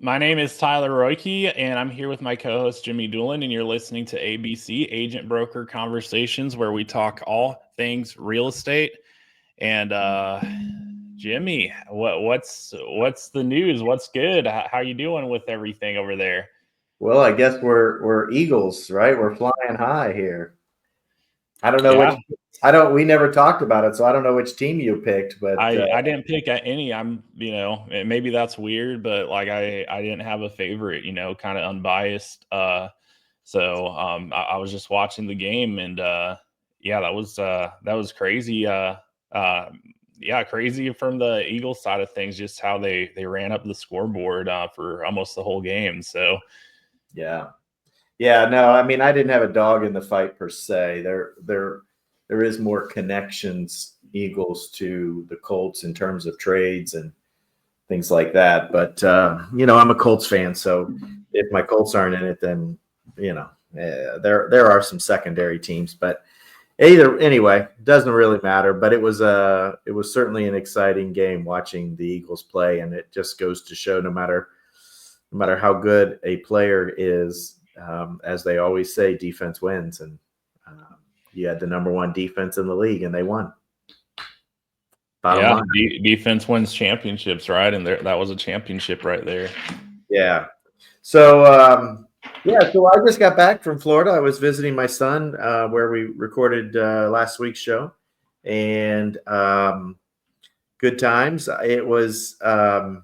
My name is Tyler Royke, and I'm here with my co-host Jimmy Doolin, and you're listening to ABC Agent Broker Conversations, where we talk all things real estate. And Jimmy, what's the news? What's good? How you doing with everything over there? Well, I guess we're Eagles, right? We're flying high here. I don't know which Yeah, I don't we never talked about it, so I don't know which team you picked, but I didn't pick any. Maybe that's weird, but like I didn't have a favorite. Kind of unbiased. I was just watching the game, and yeah, that was crazy. Uh, yeah, crazy from the Eagles side of things, just how they ran up the scoreboard for almost the whole game. So yeah. Yeah, no, I mean I didn't have a dog in the fight per se. There is more connections Eagles to the Colts in terms of trades and things like that. But I'm a Colts fan, so if my Colts aren't in it, then there are some secondary teams, but either anyway, doesn't really matter. But it was certainly an exciting game watching the Eagles play, and it just goes to show no matter how good a player is, as they always say, defense wins, and you had the number one defense in the league, and they won. Bottom yeah, line, defense wins championships, right? And that was a championship right there. yeah. So so I just got back from Florida. I was visiting my son, where we recorded last week's show, and good times. It was, I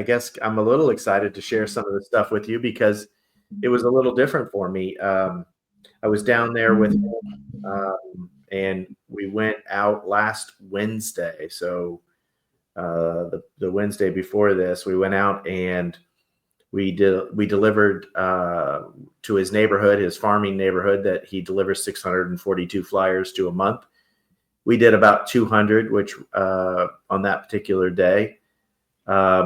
guess I'm a little excited to share some of the stuff with you because it was a little different for me. I was down there with him, and we went out last Wednesday. So the Wednesday before this, we went out and we delivered to his neighborhood, his farming neighborhood that he delivers 642 flyers to a month. We did about 200, which on that particular day,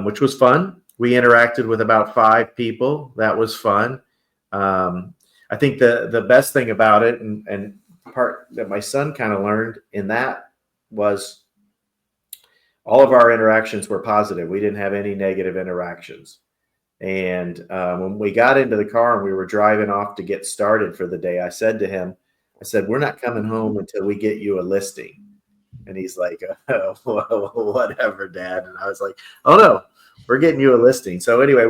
which was fun. We interacted with about 5 people. That was fun. I think the best thing about it, and part that my son kind of learned in that, was all of our interactions were positive. We didn't have any negative interactions. And when we got into the car and we were driving off to get started for the day, I said to him, I said, "We're not coming home until we get you a listing." And he's like, "Oh, whatever, Dad." And I was like, "Oh no, we're getting you a listing." So anyway,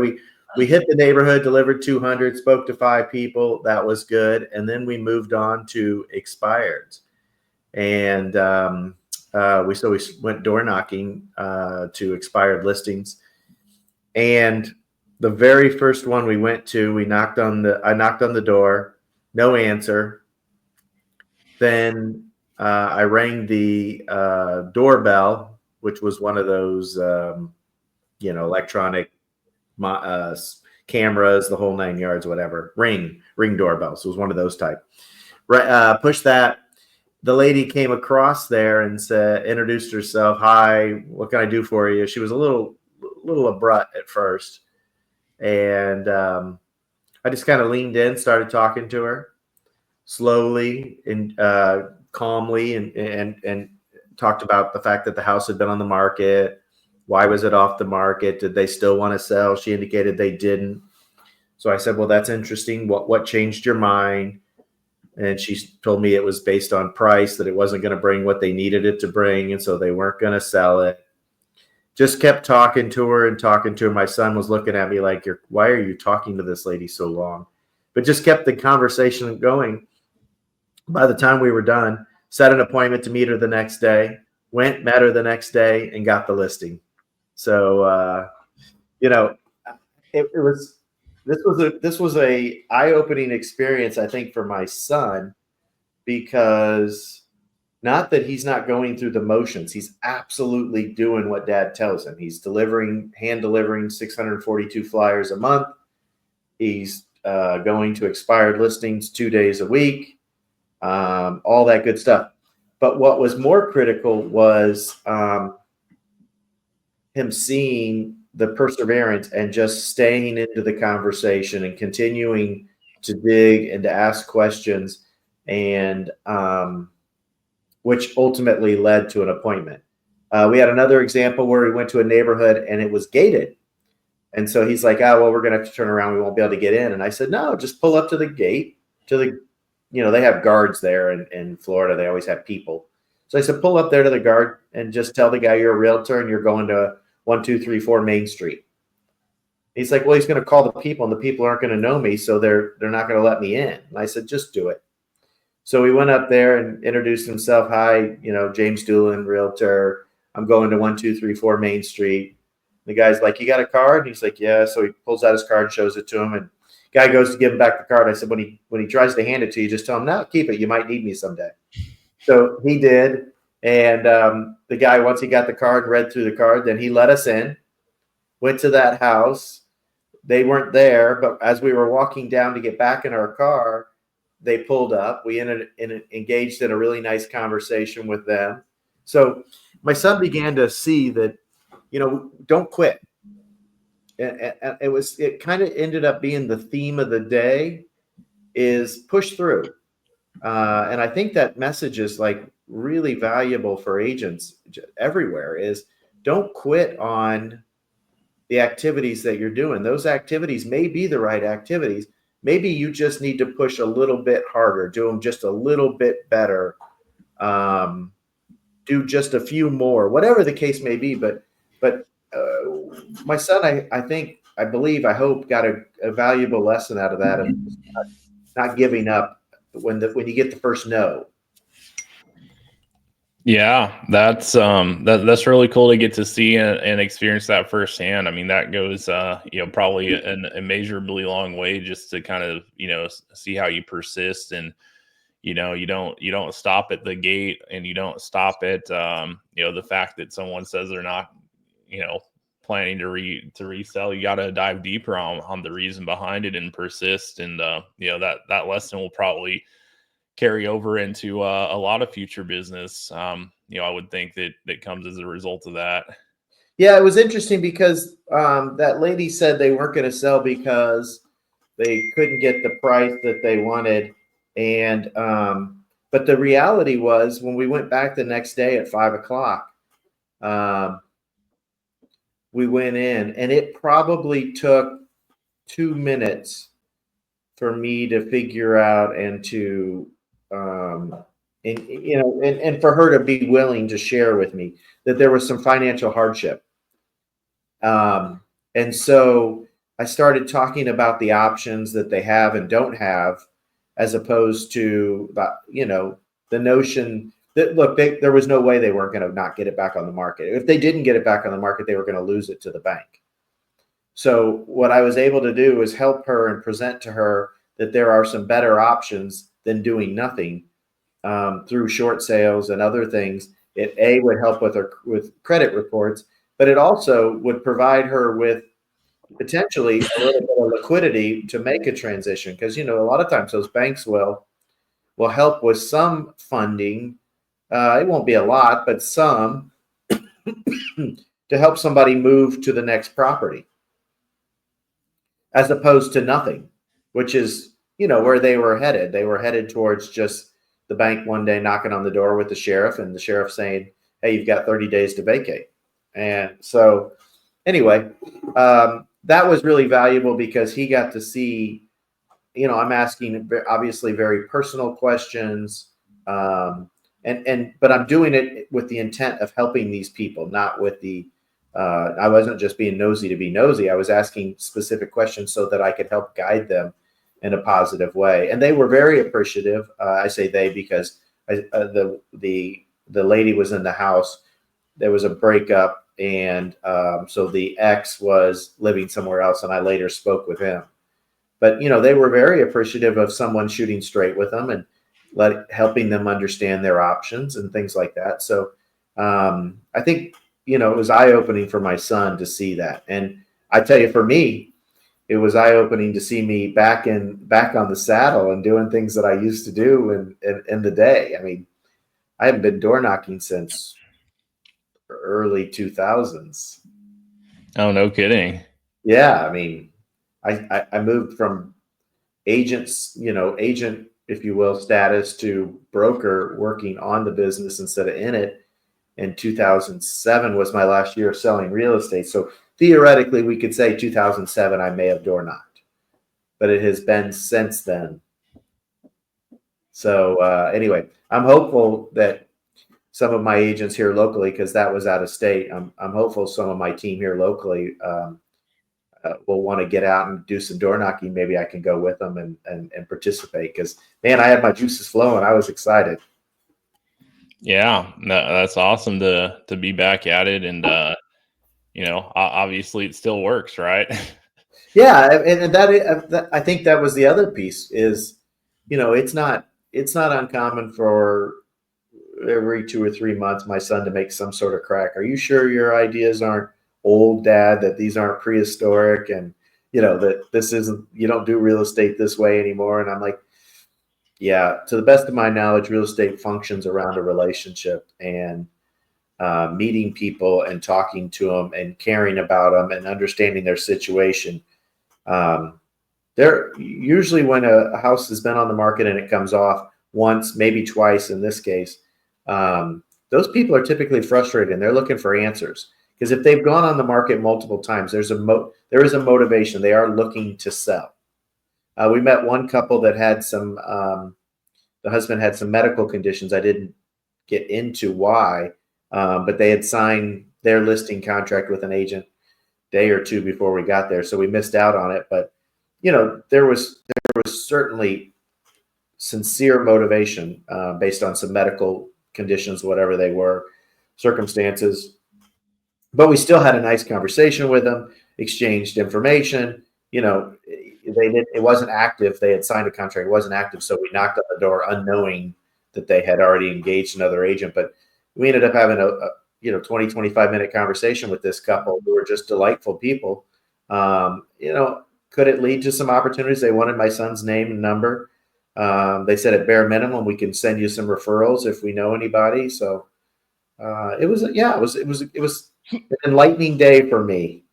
we hit the neighborhood, delivered 200, spoke to 5 people. That was good, and then we moved on to expireds, and we went door knocking to expired listings, and the very first one we went to, I knocked on the door, no answer. Then I rang the doorbell, which was one of those, electronic cameras, the whole 9 yards, whatever. Ring doorbell. So it was one of those type. Push that. The lady came across there and introduced herself. "Hi, what can I do for you?" She was a little abrupt at first, and I just kind of leaned in, started talking to her slowly and calmly, and talked about the fact that the house had been on the market. Why was it off the market? Did they still want to sell? She indicated they didn't. So I said, "Well, that's interesting. What changed your mind?" And she told me it was based on price, that it wasn't going to bring what they needed it to bring, and so they weren't going to sell it. Just kept talking to her and talking to her. My son was looking at me like, "Why are you talking to this lady so long?" But just kept the conversation going. By the time we were done, set an appointment to meet her the next day, went, met her the next day, and got the listing. So, you know, it was this was a eye-opening experience, I think, for my son, because not that he's not going through the motions. He's absolutely doing what Dad tells him. He's hand delivering 642 flyers a month. He's going to expired listings 2 days a week, all that good stuff. But what was more critical was him seeing the perseverance and just staying into the conversation and continuing to dig and to ask questions, and which ultimately led to an appointment. We had another example where we went to a neighborhood and it was gated. And so he's like, oh, well, we're going to have to turn around. We won't be able to get in. And I said, no, just pull up to the gate they have guards there in Florida. They always have people. So I said, pull up there to the guard and just tell the guy you're a realtor and you're going to 1234 Main Street. He's like, well, he's going to call the people and the people aren't going to know me. So they're not going to let me in. And I said, just do it. So we went up there and introduced himself. Hi, James Doolin, realtor. I'm going to 1234 Main Street. The guy's like, you got a card? And he's like, yeah. So he pulls out his card and shows it to him. And guy goes to give him back the card. I said, when he tries to hand it to you, just tell him, no, keep it. You might need me someday. So he did. And the guy, once he got the card, read through the card, then he let us in, went to that house. They weren't there, but as we were walking down to get back in our car, they pulled up. We engaged in a really nice conversation with them. So my son began to see that, don't quit. And it kind of ended up being the theme of the day is push through. And I think that message is like really valuable for agents everywhere is don't quit on the activities that you're doing. Those activities may be the right activities. Maybe you just need to push a little bit harder, do them just a little bit better, do just a few more, whatever the case may be. But my son, I believe, I hope, got a valuable lesson out of that, of not giving up when you get the first no. Yeah, that's really cool to get to see and experience that firsthand. I mean, that goes probably an immeasurably long way just to kind of see how you persist, and you don't stop at the gate, and you don't stop at the fact that someone says they're not planning to resell. You got to dive deeper on the reason behind it and persist, and that lesson will probably carry over into a lot of future business. I would think that comes as a result of that. Yeah, it was interesting because that lady said they weren't going to sell because they couldn't get the price that they wanted. And but the reality was when we went back the next day at 5:00, we went in, and it probably took 2 minutes for me to figure out and to and for her to be willing to share with me that there was some financial hardship. And so I started talking about the options that they have and don't have, as opposed to the notion that, look, there was no way they weren't going to not get it back on the market. If they didn't get it back on the market, they were going to lose it to the bank. So what I was able to do was help her and present to her that there are some better options than doing nothing, through short sales and other things. It would help with credit reports, but it also would provide her with potentially a little bit of liquidity to make a transition. Because a lot of times those banks will help with some funding. It won't be a lot, but some to help somebody move to the next property, as opposed to nothing, which is where they were headed. They were headed towards just the bank one day knocking on the door with the sheriff, and the sheriff saying, hey, you've got 30 days to vacate. And so anyway, that was really valuable because he got to see, I'm asking obviously very personal questions, but I'm doing it with the intent of helping these people, not with I wasn't just being nosy to be nosy. I was asking specific questions so that I could help guide them in a positive way. And they were very appreciative. I say they because the lady was in the house. There was a breakup, and so the ex was living somewhere else, and I later spoke with him. But they were very appreciative of someone shooting straight with them and helping them understand their options and things like that. So I think it was eye-opening for my son to see that. And I tell you, for me, it was eye-opening to see me back on the saddle and doing things that I used to do in the day. I mean, I haven't been door knocking since early 2000s. Oh, no kidding. Yeah, I mean, I moved from agent, if you will, status to broker, working on the business instead of in it. and 2007 was my last year of selling real estate. So theoretically, we could say 2007 I may have door knocked, but it has been since then. So anyway, I'm hopeful that some of my agents here locally, because that was out of state, I'm hopeful some of my team here locally will want to get out and do some door knocking. Maybe I can go with them and participate, because, man, I had my juices flowing. I was excited. Yeah, that's awesome to be back at it. And, obviously it still works, right? Yeah. And that I think that was the other piece is, it's not uncommon for every 2 or 3 months my son to make some sort of crack. Are you sure your ideas aren't old, Dad, that these aren't prehistoric, and that this isn't, you don't do real estate this way anymore? And I'm like, yeah, to the best of my knowledge, real estate functions around a relationship and meeting people and talking to them and caring about them and understanding their situation. There usually, when a house has been on the market and it comes off once, maybe twice in this case, those people are typically frustrated and they're looking for answers. Because if they've gone on the market multiple times, there is a motivation. They are looking to sell. We met one couple that had some, the husband had some medical conditions. I didn't get into why, but they had signed their listing contract with an agent day or two before we got there. So we missed out on it. But, there was certainly sincere motivation based on some medical conditions, whatever they were, circumstances. But we still had a nice conversation with them, exchanged information. It wasn't active. They had signed a contract. It wasn't active. So we knocked on the door unknowing that they had already engaged another agent. But we ended up having a 20, 25-minute conversation with this couple who were just delightful people. Could it lead to some opportunities? They wanted my son's name and number. They said at bare minimum, we can send you some referrals if we know anybody. So it was an enlightening day for me.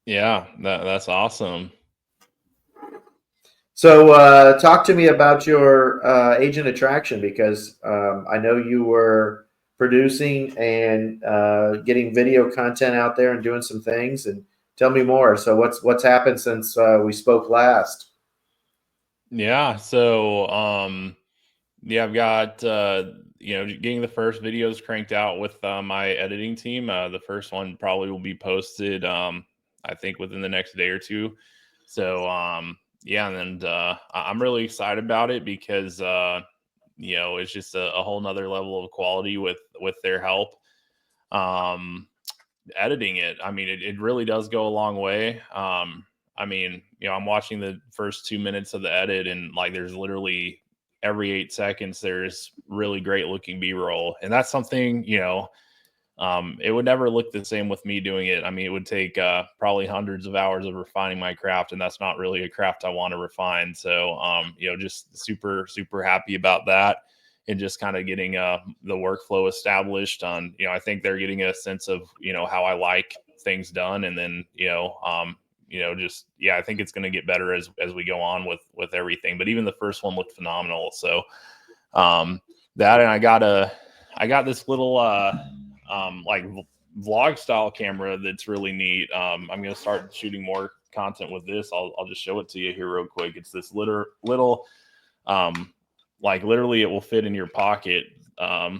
Yeah, that's awesome. So talk to me about your agent attraction, because I know you were producing and getting video content out there and doing some things, and tell me more. So what's happened since we spoke last? Yeah. So, I've got, getting the first videos cranked out with my editing team. The first one probably will be posted, I think within the next day or two. So, and then I'm really excited about it because, it's just a whole nother level of quality with their help. Editing it, I mean, it really does go a long way. I'm watching the first 2 minutes of the edit, and like there's literally every 8 seconds there's really great looking B-roll, and that's something it would never look the same with me doing it. I mean, it would take probably hundreds of hours of refining my craft, and that's not really a craft I want to refine. So just super super happy about that, and just kind of getting the workflow established on, I think they're getting a sense of, how I like things done. And then, I think it's going to get better as we go on with everything. But even the first one looked phenomenal. So that, and I got this little like vlog style camera that's really neat. I'm going to start shooting more content with this. I'll just show it to you here real quick. It's this little like literally it will fit in your pocket, a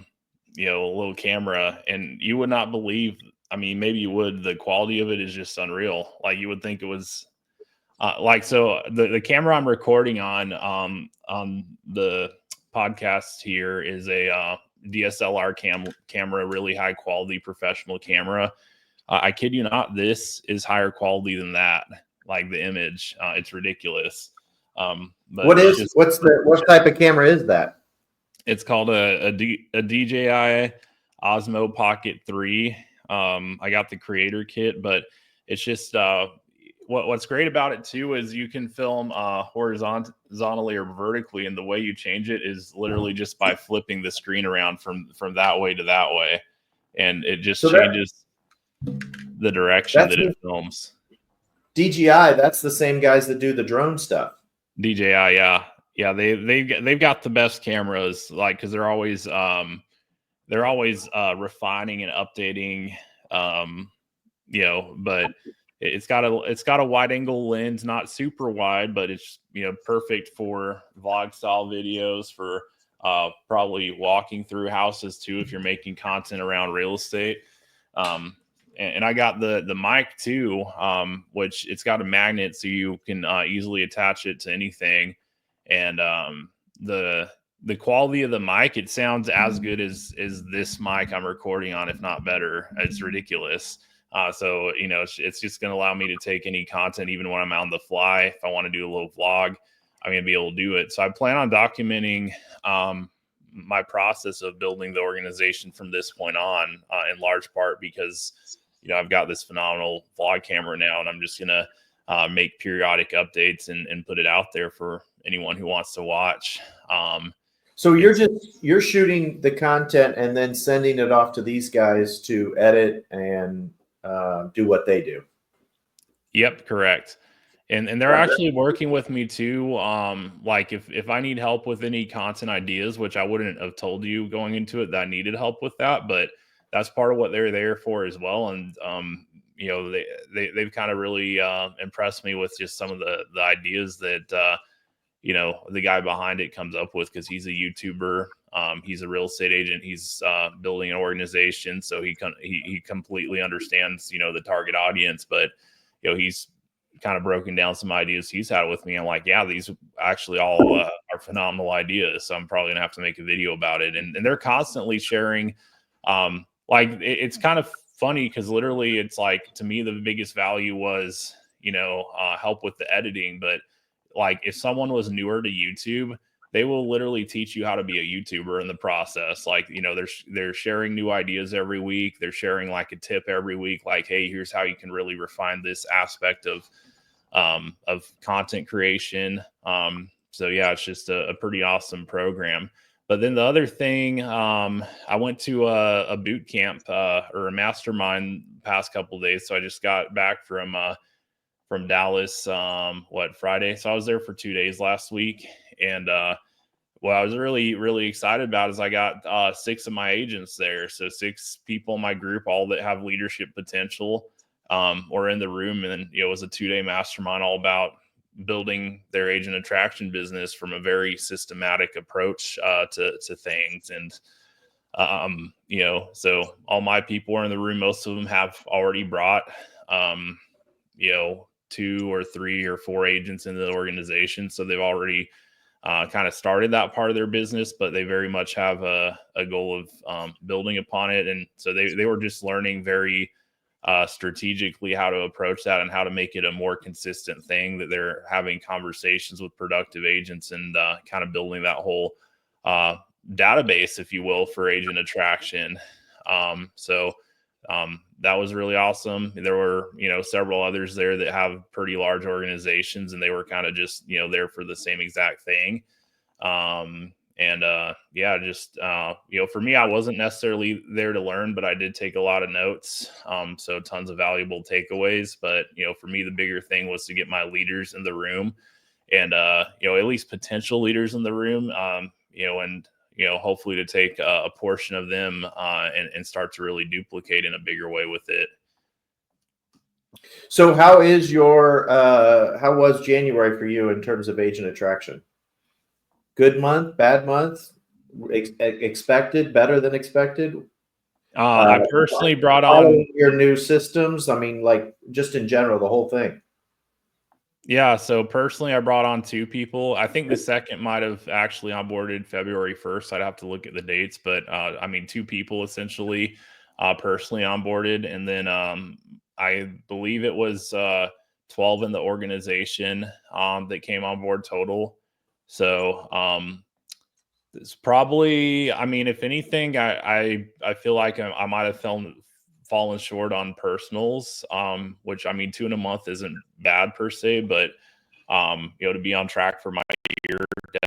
little camera, and you would not believe, I mean, maybe you would, the quality of it is just unreal. Like you would think it was so the camera I'm recording on the podcast here is a DSLR camera, really high quality professional camera. I kid you not, this is higher quality than that. Like the image, it's ridiculous. But what type of camera is that? It's called a DJI Osmo Pocket 3. I got the creator kit, but it's just what's great about it too is you can film horizontally or vertically, and the way you change it is literally just by flipping the screen around from that way to that way, and it just changes the direction that it films. DJI, that's the same guys that do the drone stuff. DJI, yeah, they've got the best cameras, like, because they're always they're always refining and updating, but it's got a wide angle lens, not super wide, but it's perfect for vlog style videos, for probably walking through houses too if you're making content around real estate. And I got the mic too, which it's got a magnet so you can easily attach it to anything. And the quality of the mic, it sounds as good as this mic I'm recording on, if not better. It's ridiculous. So it's just going to allow me to take any content, even when I'm on the fly. If I want to do a little vlog, I'm going to be able to do it. So I plan on documenting my process of building the organization from this point on, in large part because I've got this phenomenal vlog camera now, and I'm just going to make periodic updates and put it out there for anyone who wants to watch. So you're shooting the content and then sending it off to these guys to edit and do what they do. Yep, correct. And they're actually working with me too. Like if I need help with any content ideas, which I wouldn't have told you going into it that I needed help with that, but that's part of what they're there for as well. And they've kind of really impressed me with just some of the ideas that the guy behind it comes up with, because he's a YouTuber. He's a real estate agent. He's building an organization, so he completely understands the target audience. But he's kind of broken down some ideas he's had with me. I'm like, yeah, these actually all are phenomenal ideas. So I'm probably gonna have to make a video about it. And they're constantly sharing. It's kind of funny because literally it's like, to me, the biggest value was help with the editing. But like, if someone was newer to YouTube, they will literally teach you how to be a YouTuber in the process. Like, they're sharing new ideas every week. They're sharing like a tip every week. Like, hey, here's how you can really refine this aspect of content creation. So yeah, it's just a pretty awesome program. But then the other thing, I went to a boot camp or a mastermind past couple of days. So I just got back from Dallas, Friday. So I was there for 2 days last week. And what I was really, really excited about is I got 6 of my agents there. So 6 people in my group, all that have leadership potential, were in the room. And it was a 2-day mastermind all about building their agent attraction business from a very systematic approach to things. And so all my people were in the room. Most of them have already brought 2 or 3 or 4 agents into the organization. So they've already kind of started that part of their business, but they very much have a goal of building upon it. And so they were just learning very strategically how to approach that and how to make it a more consistent thing, that they're having conversations with productive agents and kind of building that whole database, if you will, for agent attraction. That was really awesome. There were, several others there that have pretty large organizations, and they were kind of just, there for the same exact thing. For me, I wasn't necessarily there to learn, but I did take a lot of notes. So tons of valuable takeaways. But, for me, the bigger thing was to get my leaders in the room and, at least potential leaders in the room, and hopefully to take a portion of them and start to really duplicate in a bigger way with it. So how was January for you in terms of agent attraction? Good month, bad month, expected, better than expected? I personally brought on your new systems. I mean, like, just in general, the whole thing. Yeah, so personally, I brought on 2 people. I think the second might have actually onboarded February 1st. I'd have to look at the dates, but 2 people essentially personally onboarded. And then I believe it was 12 in the organization that came on board total. So it's probably, if anything, I feel like I might have fallen short on personals, which 2 in a month isn't bad per se, but to be on track for my year,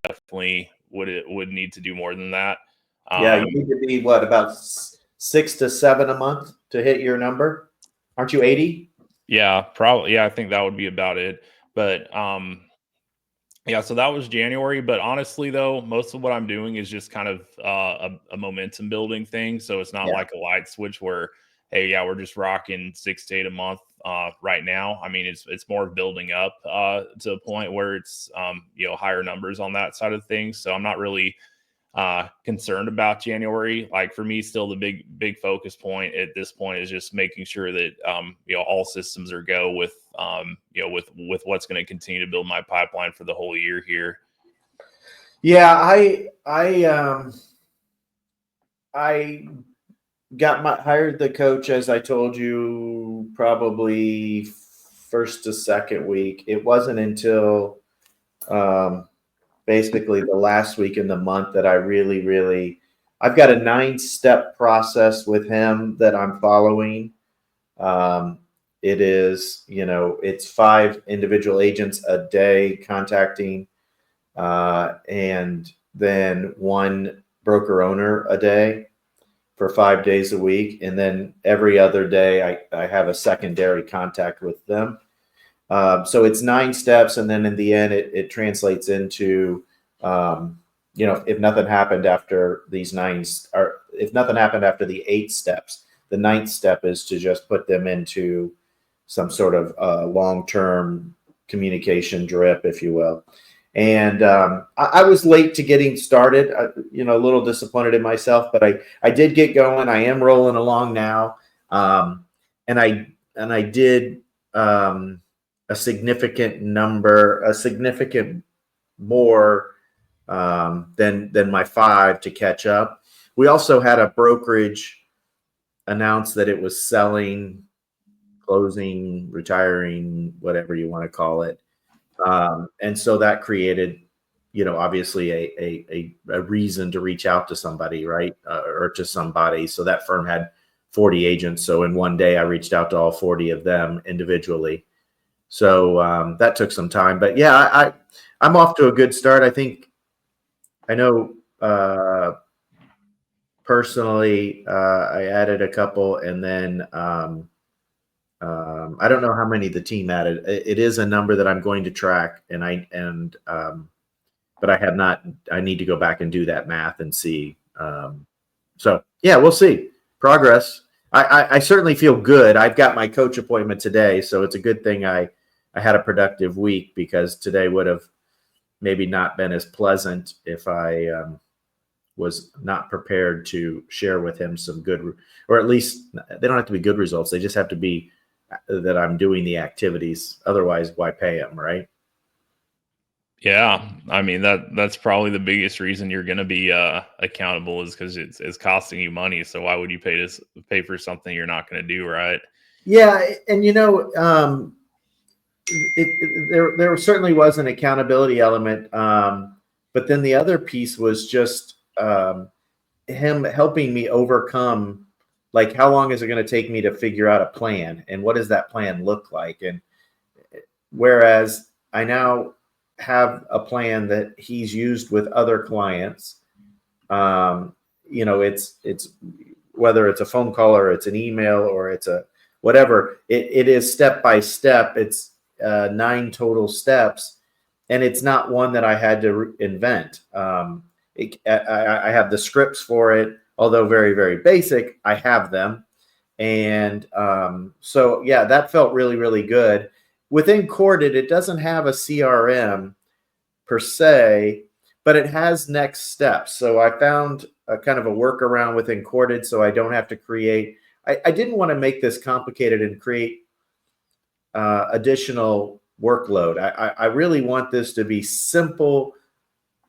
definitely would need to do more than that. You need to be about 6 to 7 a month to hit your number. Aren't you 80? Yeah, probably. Yeah, I think that would be about it. But Yeah, so that was January, but honestly though, most of what I'm doing is just kind of a momentum building thing. So it's not Yeah. like a light switch where, hey, yeah, we're just rocking 6 to 8 a month right now. I mean, it's more of building up to a point where it's higher numbers on that side of things. So I'm not really concerned about January. Like for me, still the big focus point at this point is just making sure that all systems are go with with what's going to continue to build my pipeline for the whole year here. Yeah, I got hired the coach, as I told you, probably first to second week. It wasn't until basically the last week in the month that I really I've got a 9-step process with him that I'm following. It is, it's 5 individual agents a day contacting, and then 1 broker owner a day for 5 days a week. And then every other day I have a secondary contact with them. So it's 9 steps. And then in the end, it translates into, if nothing happened after these 9, or if nothing happened after the 8 steps, the 9th step is to just put them into some sort of long-term communication drip, if you will. And I was late to getting started, a little disappointed in myself, but I did get going. I am rolling along now. And I did a significant more than my 5 to catch up. We also had a brokerage announce that it was selling, closing, retiring, whatever you want to call it. And so that created, obviously a reason to reach out to somebody, right? Or to somebody. So that firm had 40 agents. So in one day I reached out to all 40 of them individually. So that took some time, but yeah, I'm off to a good start. I know personally, I added a couple, and then I don't know how many the team added. It is a number that I'm going to track, but I have not. I need to go back and do that math and see. So yeah, we'll see progress. I certainly feel good. I've got my coach appointment today, so it's a good thing I had a productive week, because today would have maybe not been as pleasant if I was not prepared to share with him some good, or at least they don't have to be good results. They just have to be that I'm doing the activities. Otherwise, why pay them, right? Yeah, I mean that's probably the biggest reason you're going to be accountable, is because it's costing you money. So why would you pay for something you're not going to do, right? Yeah, and there certainly was an accountability element, but then the other piece was just him helping me overcome, like, how long is it going to take me to figure out a plan, and what does that plan look like? And whereas I now have a plan that he's used with other clients, it's whether it's a phone call or it's an email or it's a whatever, it is step by step. It's 9 total steps, and it's not one that I had to invent. I have the scripts for it, although very, very basic. I have them. And so, yeah, that felt really, really good. Within Corded, it doesn't have a CRM per se, but it has next steps. So I found a kind of a workaround within Corded, so I don't have to create. I didn't want to make this complicated and create additional workload. I really want this to be simple.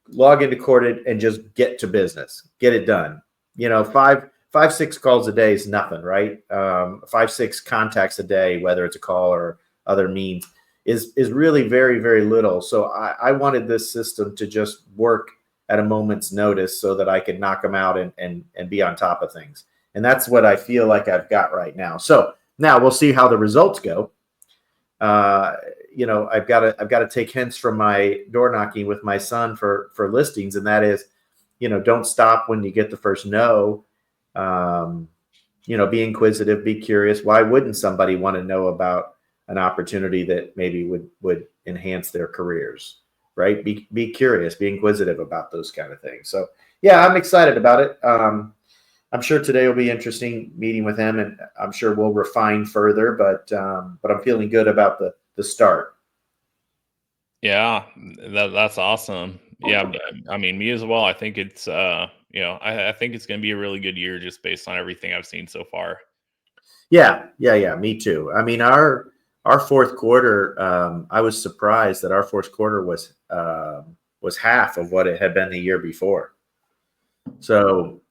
Log into Corded and just get to business, get it done. 5-6 calls a day is nothing, right? 5-6 contacts a day, whether it's a call or other means, is really very, very little. So I wanted this system to just work at a moment's notice so that I could knock them out and be on top of things. And that's what I feel like I've got right now. So now we'll see how the results go. I've got to take hints from my door knocking with my son for listings, and that is, don't stop when you get the first no. Be inquisitive, be curious. Why wouldn't somebody want to know about an opportunity that maybe would enhance their careers? right? Be curious, be inquisitive about those kind of things. So yeah, I'm excited about it. I'm sure today will be interesting meeting with him, and I'm sure we'll refine further. But I'm feeling good about the start. Yeah, that's awesome. Yeah, I mean, me as well. I think it's I think it's going to be a really good year just based on everything I've seen so far. Yeah. Me too. I mean, our fourth quarter. I was surprised that our fourth quarter was half of what it had been the year before. So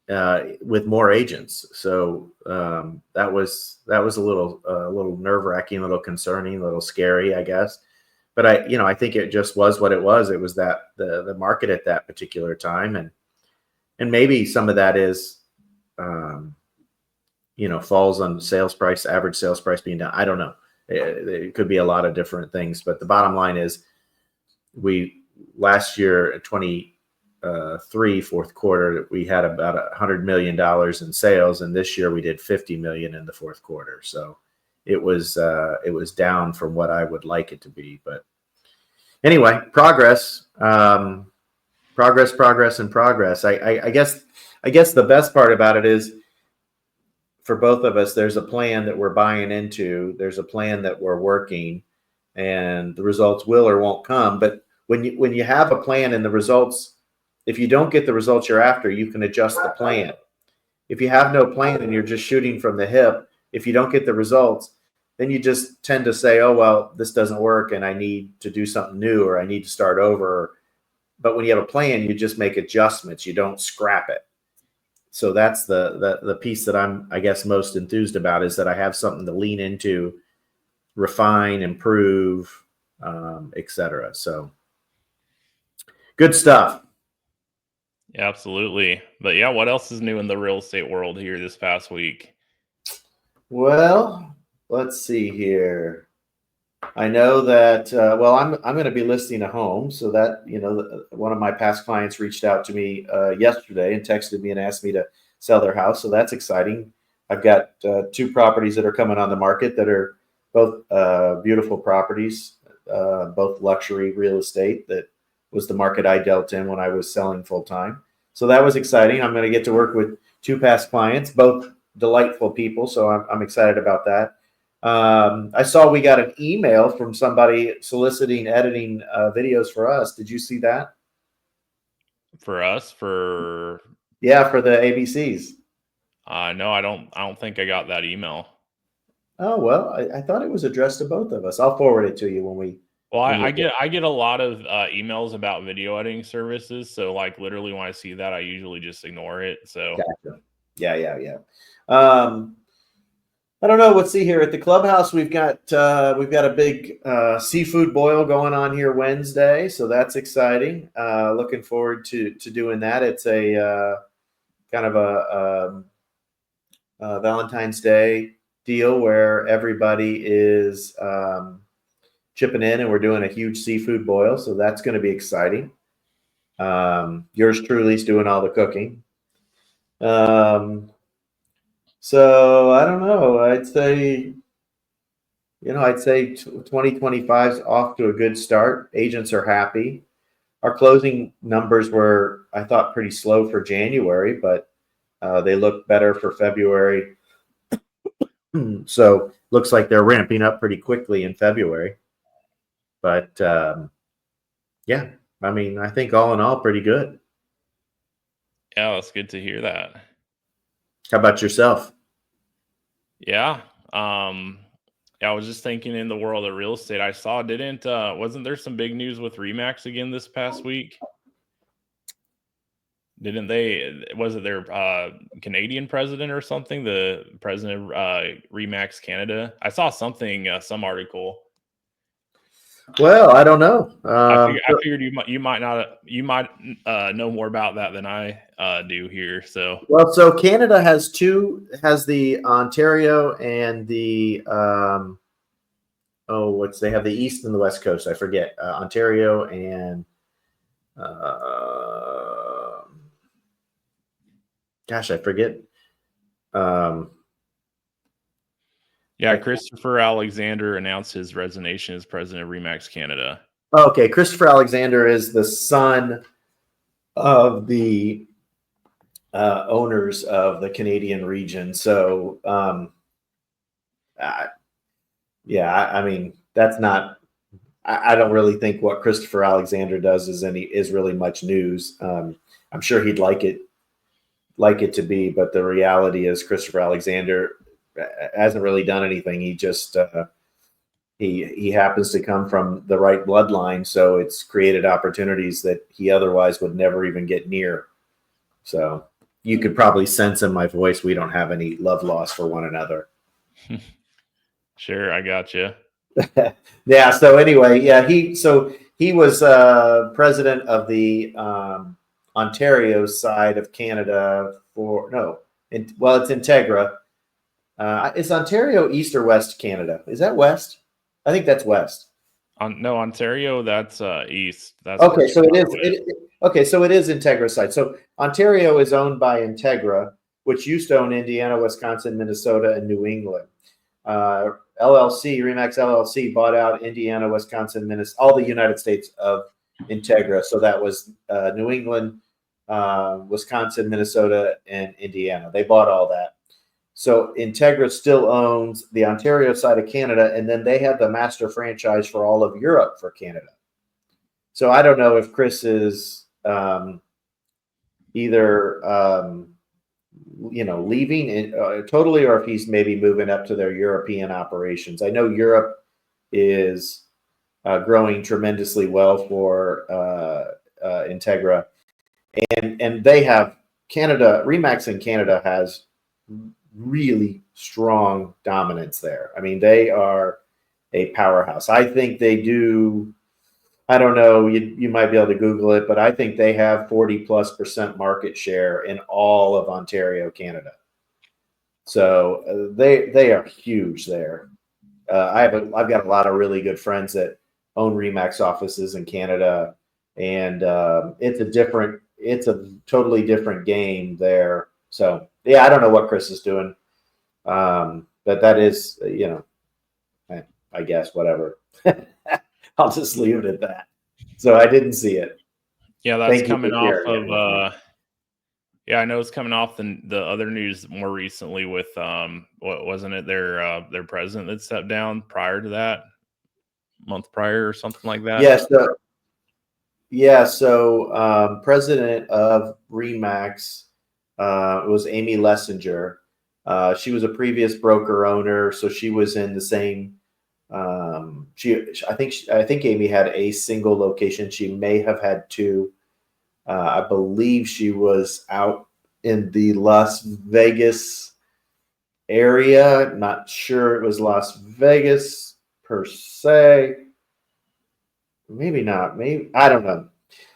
with more agents. So that was a little nerve wracking, a little concerning, a little scary, I guess. But I think it just was what it was. It was that the market at that particular time, and maybe some of that is, falls on sales price, average sales price being down. I don't know. It could be a lot of different things, but the bottom line is, we last year, 23 fourth quarter, we had about $100 million in sales, and this year we did 50 million in the fourth quarter. So it was down from what I would like it to be. But anyway, progress. Progress, and progress. I guess the best part about it is, for both of us, there's a plan that we're buying into. There's a plan that we're working, and the results will or won't come. But when you have a plan and the results, if you don't get the results you're after, you can adjust the plan. If you have no plan and you're just shooting from the hip, if you don't get the results, then you just tend to say, oh, well, this doesn't work and I need to do something new, or I need to start over. But when you have a plan, you just make adjustments. You don't scrap it. So that's the piece that I'm, I guess, most enthused about, is that I have something to lean into, refine, improve, etc. So good stuff. Yeah, absolutely. But yeah, what else is new in the real estate world here this past week? Well, let's see here. I know that I'm going to be listing a home, so that one of my past clients reached out to me yesterday and texted me and asked me to sell their house, so that's exciting. I've got two properties that are coming on the market that are both beautiful properties, both luxury real estate. That was the market I dealt in when I was selling full time, so that was exciting. I'm going to get to work with two past clients, both delightful people, so I'm excited about that. I saw we got an email from somebody soliciting editing videos for us. Did you see that? For us, for Yeah, for the ABCs. no, I don't think I got that email. Oh well, I thought it was addressed to both of us. I'll forward it to you when we. Well, When we I get a lot of emails about video editing services. So like literally when I see that, I usually just ignore it. So Gotcha. Yeah. I don't know. Let's see here at the clubhouse. We've got a big seafood boil going on here Wednesday, so that's exciting. Looking forward to doing that. It's a kind of a Valentine's Day deal where everybody is chipping in, and we're doing a huge seafood boil, so that's going to be exciting. Yours truly is doing all the cooking. So I don't know. I'd say 2025 is off to a good start. Agents are happy. Our closing numbers were, I thought, pretty slow for January, but they look better for February. So looks like they're ramping up pretty quickly in February. But yeah, I mean, I think all in all, pretty good. yeah, that's good to hear that. How about yourself? Yeah. Yeah, I was just thinking in the world of real estate, I saw didn't wasn't there some big news with Remax again this past week? Didn't they, was it their Canadian president or something? The president of Remax Canada? I saw something, some article. Well, I don't know. I figured you might know more about that than I do here. So Well, so Canada has the Ontario and the they have the East and the West Coast. I forget Ontario and gosh, I forget. yeah, Christopher Alexander announced his resignation as president of Remax Canada. Okay, Christopher Alexander is the son of the owners of the Canadian region. So, yeah, I mean, that's not. I don't really think what Christopher Alexander does is really much news. I'm sure he'd like it to be, but the reality is Christopher Alexander hasn't really done anything. He just he happens to come from the right bloodline, so it's created opportunities that he otherwise would never even get near. So you could probably sense in my voice we don't have any love lost for one another. Sure, I got you. Yeah. So anyway, yeah, he was president of the Ontario side of Canada it's Integra. Is Ontario east or west Canada? Is that west? I think that's west. No, Ontario, that's east. That's Okay, so it is. Okay, so it is Integra side. So Ontario is owned by Integra, which used to own Indiana, Wisconsin, Minnesota, and New England. LLC, Remax LLC, bought out Indiana, Wisconsin, Minnesota, all the United States of Integra. So that was New England, Wisconsin, Minnesota, and Indiana. They bought all that. So Integra still owns the Ontario side of Canada, and then they have the master franchise for all of Europe for Canada. So I don't know if Chris is either leaving totally, or if he's maybe moving up to their European operations. I know Europe is growing tremendously well for Integra, and they have Remax in Canada has really strong dominance there. I mean, they are a powerhouse. I think they do. I don't know. You might be able to Google it, but I think they have 40+% market share in all of Ontario, Canada. So they are huge there. I've got a lot of really good friends that own Remax offices in Canada, and it's a totally different game there. So yeah, I don't know what Chris is doing, but that is I guess whatever. I'll just leave it at that. So I didn't see it. Yeah, that's coming off of yeah, I know it's coming off the other news more recently with what wasn't it their president that stepped down prior to that, month prior or something like that? So president of Remax was Amy Lessinger. She was a previous broker owner, so she was in the same I think Amy had a single location. She may have had two. I believe she was out in the Las Vegas area. Not sure it was Las Vegas per se. Maybe not. Maybe, I don't know.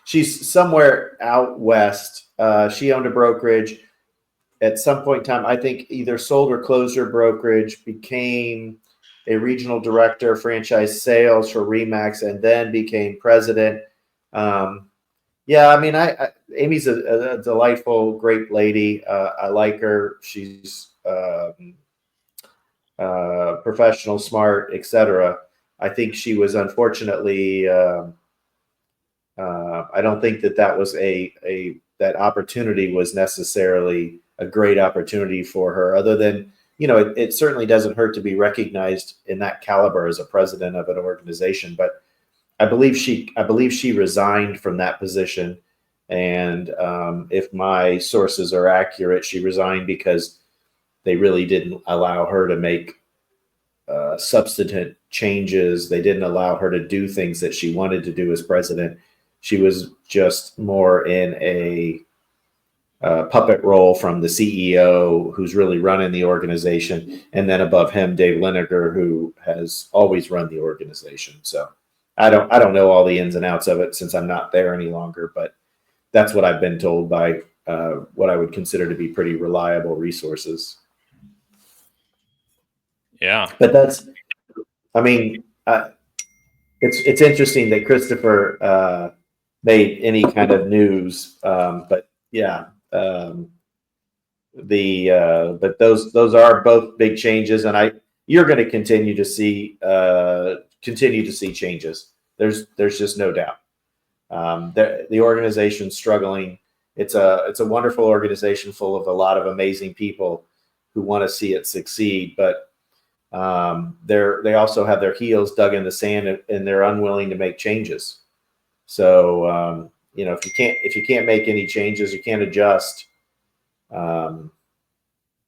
She's somewhere out west. She owned a brokerage at some point in time. I think either sold or closed her brokerage, became a regional director of franchise sales for Remax, and then became president. Yeah, I mean, Amy's a delightful, great lady. I like her. She's professional, smart, etc. I think she was unfortunately. I don't think that was that opportunity was necessarily a great opportunity for her, other than, it certainly doesn't hurt to be recognized in that caliber as a president of an organization. But I believe she resigned from that position, and if my sources are accurate, she resigned because they really didn't allow her to make substantive changes. They didn't allow her to do things that she wanted to do as president. She was just more in a puppet role from the CEO, who's really running the organization, and then above him, Dave Liniger, who has always run the organization. So I don't know all the ins and outs of it since I'm not there any longer, but that's what I've been told by what I would consider to be pretty reliable resources. Yeah, but it's interesting that Christopher made any kind of news, but yeah. But those are both big changes, and you're going to continue to see changes. There's just no doubt. The organization's struggling. It's a wonderful organization full of a lot of amazing people who want to see it succeed, but they also have their heels dug in the sand, and they're unwilling to make changes. So if you can't make any changes, you can't adjust.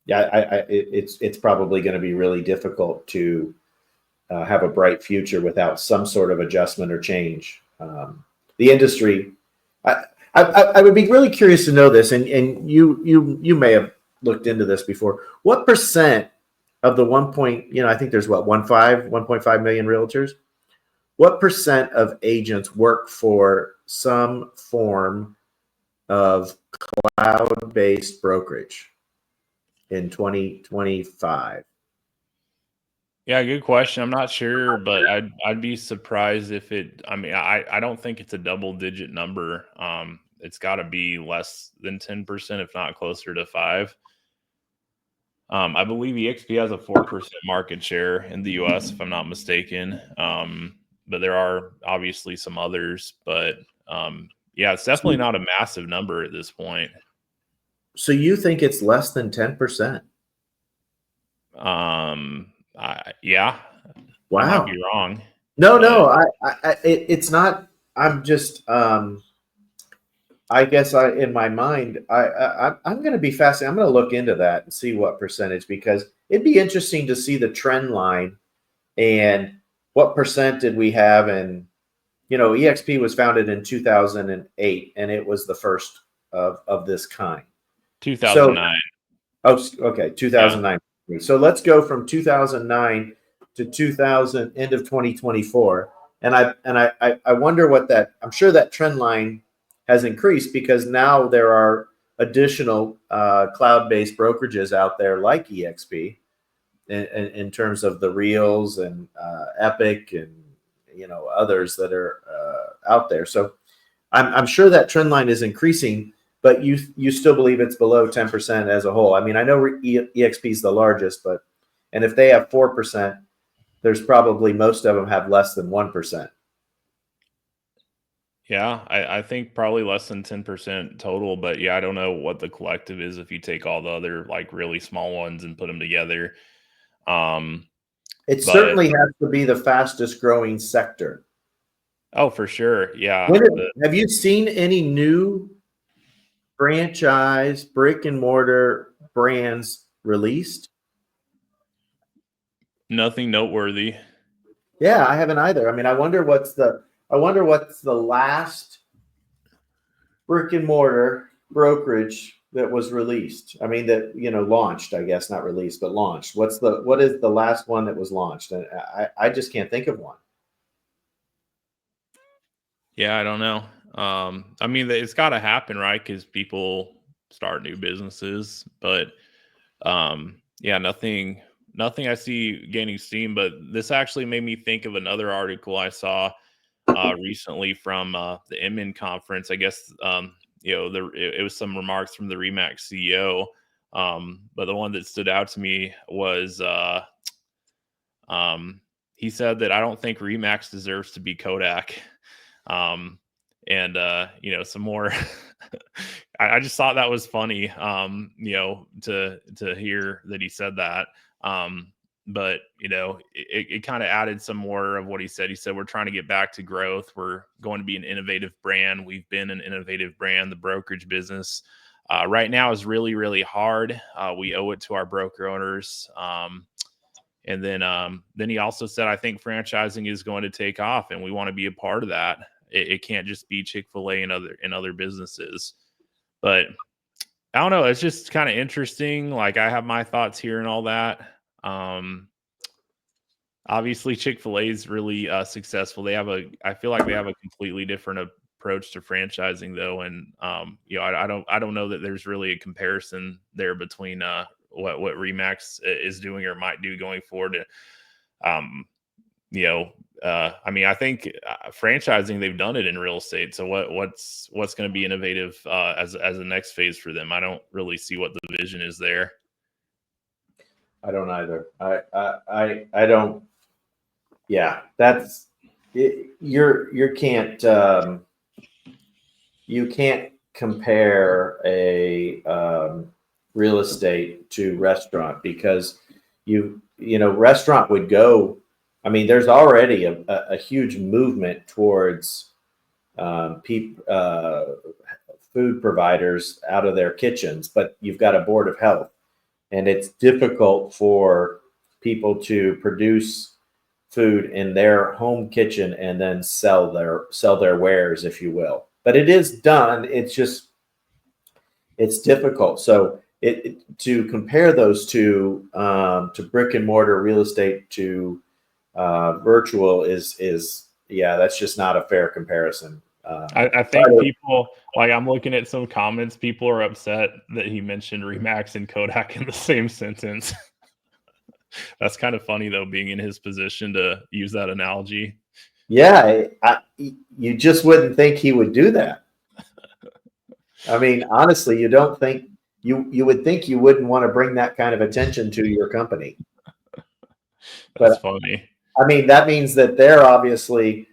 It's probably going to be really difficult to have a bright future without some sort of adjustment or change. The industry, I would be really curious to know this, and you may have looked into this before. What percent of the I think there's 1.5 million realtors. What percent of agents work for some form of cloud-based brokerage in 2025? Yeah, good question. I'm not sure, but I'd be surprised if it. I mean, I don't think it's a double-digit number. It's got to be less than 10%, if not closer to 5. I believe EXP has a 4% market share in the U.S., if I'm not mistaken. But there are obviously some others. But yeah, it's definitely not a massive number at this point. So you think it's less than 10%? Yeah. Wow. I might be wrong. No, it's not. I'm just, I guess in my mind, I'm going to be fascinated. I'm going to look into that and see what percentage, because it'd be interesting to see the trend line and what percent did we have. And, EXP was founded in 2008, and it was the first of this kind. 2009. Okay, 2009. Yeah. So let's go from 2009 to 2000, end of 2024. And I wonder what that, I'm sure that trend line has increased, because now there are additional cloud-based brokerages out there like EXP in terms of the Reels and Epic and others that are out there. So I'm sure that trend line is increasing, but you still believe it's below 10% as a whole. I mean, I know EXP is the largest, and if they have 4%, there's probably most of them have less than 1%. Yeah, I think probably less than 10% total, but yeah, I don't know what the collective is if you take all the other like really small ones and put them together. It certainly has to be the fastest growing sector. Oh, for sure. Yeah. Have you seen any new franchise brick and mortar brands released? Nothing noteworthy. Yeah, I haven't either. I mean, I wonder what's the last brick and mortar brokerage that was released. I mean, that launched. I guess not released, but launched. What is the last one that was launched? And I just can't think of one. Yeah, I don't know. I mean, it's got to happen, right? Because people start new businesses, but yeah, nothing I see gaining steam. But this actually made me think of another article I saw recently from the MN conference. I guess it was some remarks from the RE/MAX CEO. But the one that stood out to me was he said that I don't think RE/MAX deserves to be Kodak. And some more I just thought that was funny, to hear that he said that. But it kind of added some more of what he said. He said, we're trying to get back to growth. We're going to be an innovative brand. We've been an innovative brand. The brokerage business right now is really, really hard. We owe it to our broker owners. And then he also said, I think franchising is going to take off, and we want to be a part of that. It can't just be Chick-fil-A and other businesses. But I don't know. It's just kind of interesting. Like, I have my thoughts here and all that. Obviously, Chick-fil-A is really successful. I feel like they have a completely different approach to franchising, though. And I don't know that there's really a comparison there between what RE/MAX is doing or might do going forward. I mean, I think franchising, they've done it in real estate. So what's going to be innovative as the next phase for them? I don't really see what the vision is there. I don't either. I don't. Yeah, that's you can't compare a real estate to restaurant, because restaurant would go. I mean, there's already a huge movement towards food providers out of their kitchens, but you've got a board of health, and it's difficult for people to produce food in their home kitchen and then sell their wares, if you will. But it is done. It's difficult. So to compare those two, to brick and mortar real estate to virtual is that's just not a fair comparison. I think people, like, I'm looking at some comments, people are upset that he mentioned Remax and Kodak in the same sentence. That's kind of funny, though, being in his position to use that analogy. Yeah, you just wouldn't think he would do that. I mean, honestly, you don't think you would think you wouldn't want to bring that kind of attention to your company. That's funny. I mean, that means that they're obviously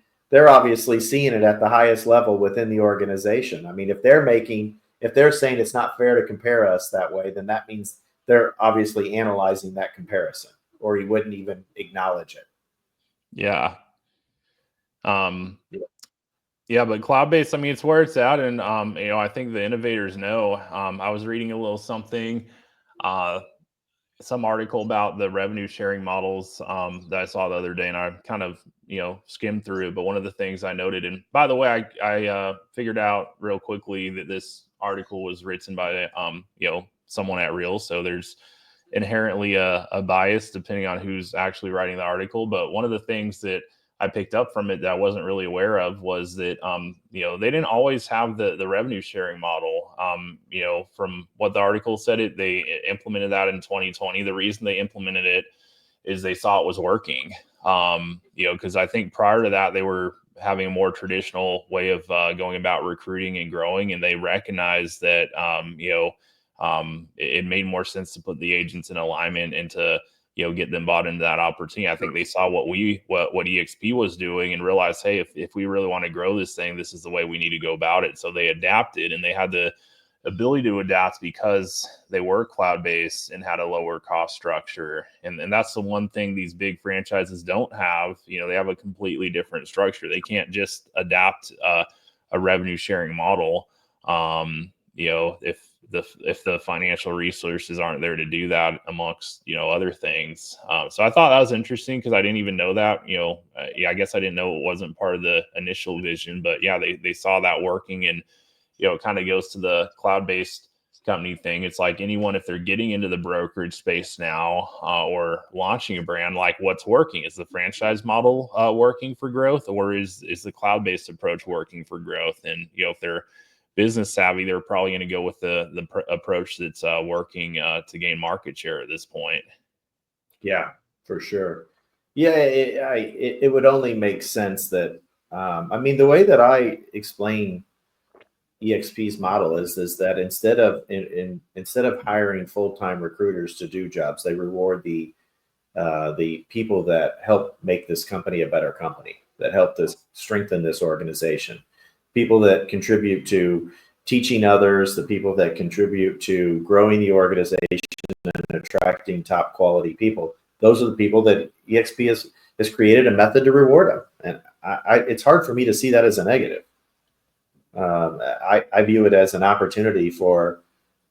seeing it at the highest level within the organization. I mean, if they're saying it's not fair to compare us that way, then that means they're obviously analyzing that comparison, or he wouldn't even acknowledge it. Yeah. Yeah, but cloud-based, I mean, it's where it's at. And, I think the innovators know. I was reading a little something, some article about the revenue sharing models that I saw the other day, and I kind of, skimmed through it. But one of the things I noted, and by the way, I figured out real quickly that this article was written by, someone at Real. So there's inherently a bias depending on who's actually writing the article. But one of the things that I picked up from it that I wasn't really aware of was that, they didn't always have the revenue sharing model. From what the article said, they implemented that in 2020. The reason they implemented it is they saw it was working. Because I think prior to that, they were having a more traditional way of going about recruiting and growing. And they recognized that, it made more sense to put the agents in alignment and to, get them bought into that opportunity. I think they saw what EXP was doing and realized, hey, if we really want to grow this thing, this is the way we need to go about it. So they adapted, and they had the ability to adapt because they were cloud-based and had a lower cost structure. And that's the one thing these big franchises don't have. They have a completely different structure. They can't just adapt a revenue sharing model. If the financial resources aren't there to do that, amongst other things. So I thought that was interesting, because I didn't even know that. I guess I didn't know it wasn't part of the initial vision, but yeah, they saw that working. And it kind of goes to the cloud-based company thing. It's like anyone, if they're getting into the brokerage space now, or launching a brand, like, what's working? Is the franchise model working for growth, or is the cloud-based approach working for growth? And if they're business savvy, they're probably going to go with the approach that's working to gain market share at this point. Yeah, for sure. Yeah, it would only make sense that, the way that I explain EXP's model is that instead of hiring full-time recruiters to do jobs, they reward the people that help make this company a better company, that help us strengthen this organization. People that contribute to teaching others, the people that contribute to growing the organization and attracting top quality people. Those are the people that EXP has created a method to reward them. And it's hard for me to see that as a negative. I view it as an opportunity for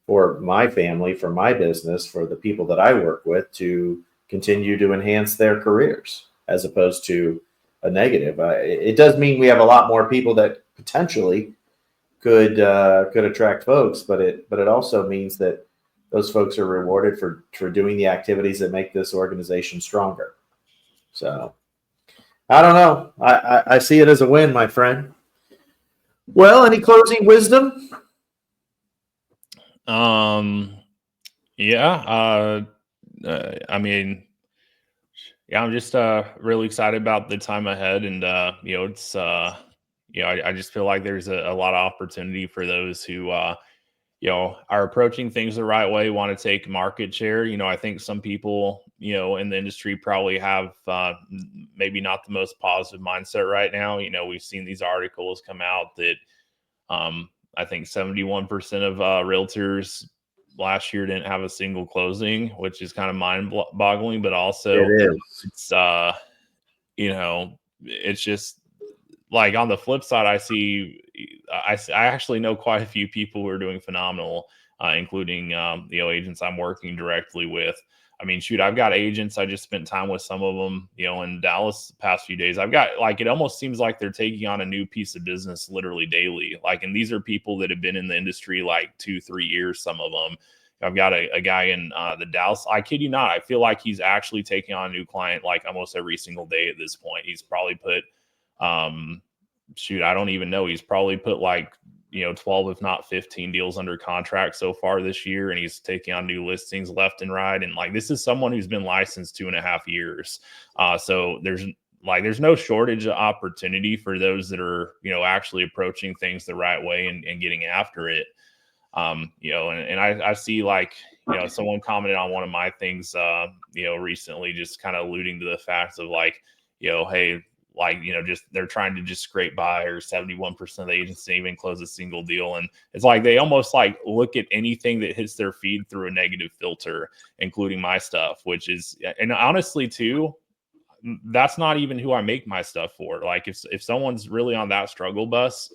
my family, for my business, for the people that I work with to continue to enhance their careers, as opposed to a negative. It does mean we have a lot more people that potentially could attract folks, but it also means that those folks are rewarded for doing the activities that make this organization stronger. So I don't know. I see it as a win, my friend. Well, any closing wisdom? Yeah. I'm just really excited about the time ahead, and it's I just feel like there's a lot of opportunity for those who are approaching things the right way, want to take market share. I think some people in the industry probably have maybe not the most positive mindset right now. We've seen these articles come out that I think 71% of realtors last year didn't have a single closing, which is kind of mind-boggling. But also, it is. It's it's just like on the flip side, I actually know quite a few people who are doing phenomenal, including agents I'm working directly with. I mean, shoot, I've got agents. I just spent time with some of them, in Dallas the past few days. I've got it almost seems like they're taking on a new piece of business literally daily. And these are people that have been in the industry like 2-3 years, some of them. I've got a guy in the Dallas. I kid you not. I feel like he's actually taking on a new client like almost every single day at this point. He's probably put, I don't even know. He's probably put 12, if not 15 deals under contract so far this year. And he's taking on new listings left and right. And this is someone who's been licensed 2.5 years. So there's no shortage of opportunity for those that are, actually approaching things the right way and getting after it. And I see someone commented on one of my things, recently, just kind of alluding to the fact of hey, just they're trying to just scrape by, or 71% of the agents didn't even close a single deal. And it's they almost look at anything that hits their feed through a negative filter, including my stuff, which is, and honestly too, that's not even who I make my stuff for. If someone's really on that struggle bus,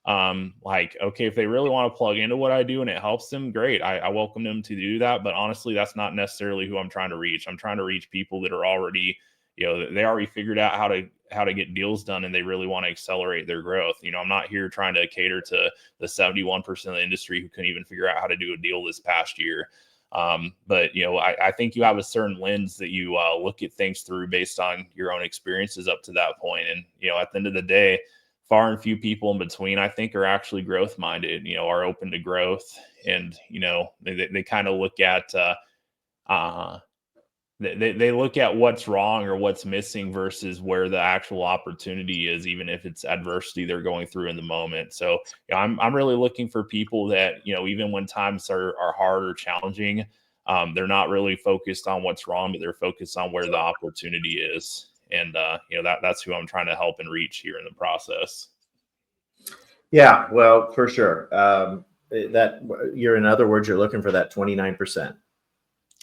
okay, if they really want to plug into what I do and it helps them, great. I welcome them to do that. But honestly, that's not necessarily who I'm trying to reach. I'm trying to reach people that are already, they already figured out how to get deals done, and they really want to accelerate their growth. I'm not here trying to cater to the 71% of the industry who couldn't even figure out how to do a deal this past year. But I think you have a certain lens that you look at things through based on your own experiences up to that point. And, at the end of the day, far and few people in between, I think, are actually growth minded, are open to growth. And, they kind of look at, they look at what's wrong or what's missing versus where the actual opportunity is, even if it's adversity they're going through in the moment. So I'm really looking for people that, even when times are hard or challenging, they're not really focused on what's wrong, but they're focused on where the opportunity is. And, that's who I'm trying to help and reach here in the process. Yeah, well, for sure. In other words, you're looking for that 29%.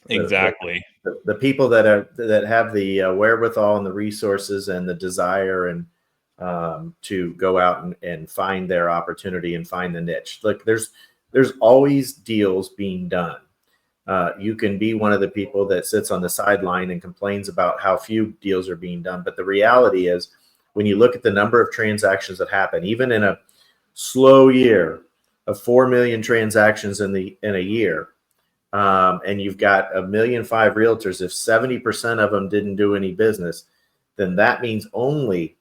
Exactly. The people that have the wherewithal and the resources and the desire and to go out and find their opportunity and find the niche. Look, there's always deals being done. You can be one of the people that sits on the sideline and complains about how few deals are being done. But the reality is, when you look at the number of transactions that happen, even in a slow year of 4 million transactions in a year, and you've got 1.5 million realtors, if 70% of them didn't do any business, then that means only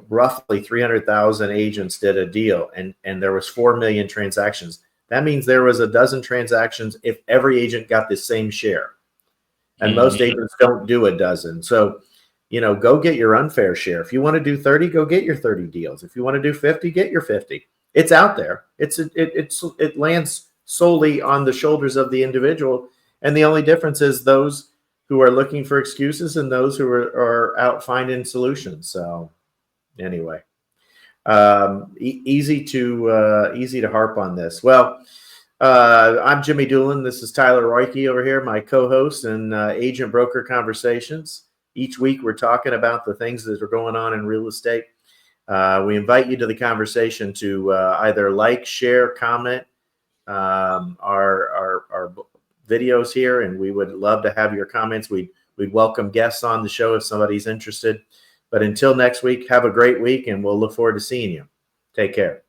roughly 300,000 agents did a deal, and there was 4 million transactions. That means there was a dozen transactions if every agent got the same share. And most agents don't do a dozen. So, go get your unfair share. If you want to do 30, go get your 30 deals. If you want to do 50, get your 50. It's out there. It lands solely on the shoulders of the individual. And the only difference is those who are looking for excuses and those who are out finding solutions. So anyway. Easy to harp on this. Well, I'm Jimmy Doolin. This is Tyler Roike over here, my co-host and Agent Broker Conversations. Each week we're talking about the things that are going on in real estate. We invite you to the conversation to either like, share, comment our videos here, and we would love to have your comments. We'd welcome guests on the show if somebody's interested. But until next week, have a great week, and we'll look forward to seeing you. Take care.